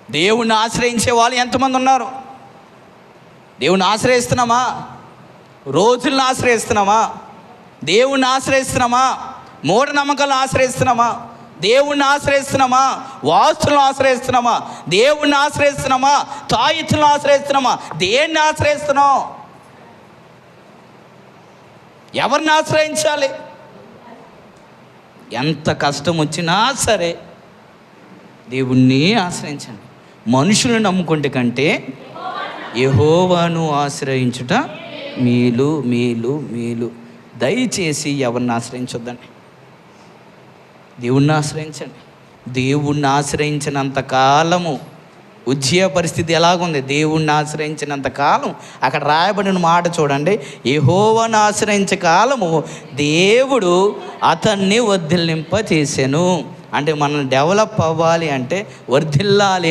దేవుణ్ణి ఆశ్రయించే వాళ్ళు ఎంతమంది ఉన్నారు? దేవుణ్ణి ఆశ్రయిస్తున్నామా? రోజులను ఆశ్రయిస్తున్నామా? దేవుణ్ణి ఆశ్రయిస్తున్నామా? మూఢనమ్మకాలను ఆశ్రయిస్తున్నామా? దేవుణ్ణి ఆశ్రయిస్తున్నామా? వాస్తులను ఆశ్రయిస్తున్నామా? దేవుణ్ణి ఆశ్రయిస్తున్నామా? తాయిత్తులను ఆశ్రయిస్తున్నామా? దేన్ని ఆశ్రయిస్తున్నాం? ఎవరిని ఆశ్రయించాలి? ఎంత కష్టం వచ్చినా సరే దేవుణ్ణి ఆశ్రయించండి. మనుషులను నమ్ముకుంటే కంటే యెహోవాను ఆశ్రయించుట మేలు మేలు మేలు. దయచేసి ఎవరిని ఆశ్రయించొద్దండి, దేవుణ్ణి ఆశ్రయించండి. దేవుణ్ణి ఆశ్రయించినంత కాలము ఉజ్జయ పరిస్థితి ఎలాగుంది? దేవుణ్ణి ఆశ్రయించినంత కాలం, అక్కడ రాయబడిన మాట చూడండి, యెహోవాను ఆశ్రయించే కాలము దేవుడు అతన్ని వర్ధిల్లింప చేసెను. అంటే మనం డెవలప్ అవ్వాలి అంటే, వర్ధిల్లాలి